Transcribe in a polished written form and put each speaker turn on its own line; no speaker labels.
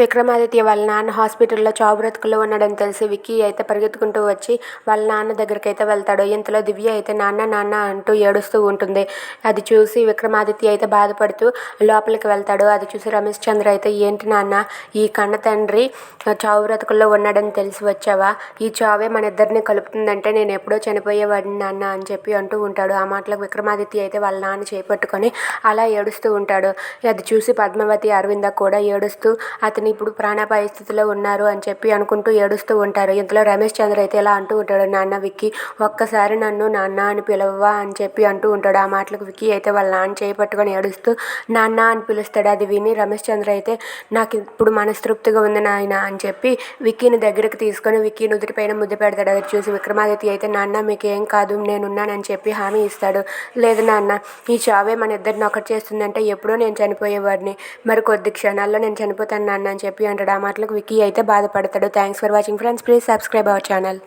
విక్రమాదిత్య వాళ్ళ నాన్న హాస్పిటల్లో చావు బ్రతుకుల్లో ఉన్నాడని తెలిసి విక్కీ అయితే పరిగెత్తుకుంటూ వచ్చి వాళ్ళ నాన్న దగ్గరికి అయితే వెళ్తాడు. ఇంతలో దివ్య అయితే నాన్న నాన్న అంటూ ఏడుస్తూ ఉంటుంది. అది చూసి విక్రమాదిత్య అయితే బాధపడుతూ లోపలికి వెళ్తాడు. అది చూసి రమేష్ చంద్ర అయితే ఏంటి నాన్న ఈ కన్న తండ్రి చావు బ్రతుకుల్లో ఉన్నాడని తెలిసి వచ్చావా? ఈ చావే మన ఇద్దరిని కలుపుతుందంటే నేను ఎప్పుడో చనిపోయేవాడిని నాన్న అని చెప్పి అంటూ ఉంటాడు. ఆ మాటలకు విక్రమాదిత్య అయితే వాళ్ళ నాన్న చేపట్టుకొని అలా ఏడుస్తూ ఉంటాడు. అది చూసి పద్మావతి అరవింద కూడా ఏడుస్తూ అతను ఇప్పుడు ప్రాణాపాయ స్థితిలో ఉన్నారు అని చెప్పి అనుకుంటూ ఏడుస్తూ ఉంటారు. ఇంతలో రమేష్ చంద్ర అయితే ఇలా అంటూ ఉంటాడు, నాన్న విక్కీ ఒక్కసారి నన్ను నాన్న అని పిలవవా అని చెప్పి అంటూ ఉంటాడు. ఆ మాటలకు విక్కీ అయితే వాళ్ళ నాన్న చేయి పట్టుకొని ఏడుస్తూ నాన్న అని పిలుస్తాడు. అది విని రమేష్ చంద్ర అయితే నాకు ఇప్పుడు మనస్తృప్తిగా ఉంది నాయన అని చెప్పి విక్కీని దగ్గరికి తీసుకొని విక్కీ నుదుటిపైన ముద్దు పెడతాడు. అది చూసి విక్రమాదిత్య అయితే నాన్న మీకు ఏం కాదు నేనున్నానని చెప్పి హామీ ఇస్తాడు. లేదు నాన్న ఈ చావే మన ఇద్దరిని ఒకటి చేస్తుందంటే ఎప్పుడో నేను చనిపోయేవాడిని, మరి కొద్ది క్షణాల్లో నేను చనిపోతాను నాన్న అని చెప్పి అంటాడు. ఆ మాటలకు విక్కీ అయితే బాధపడతాడు. Thanks for watching friends, please subscribe our channel.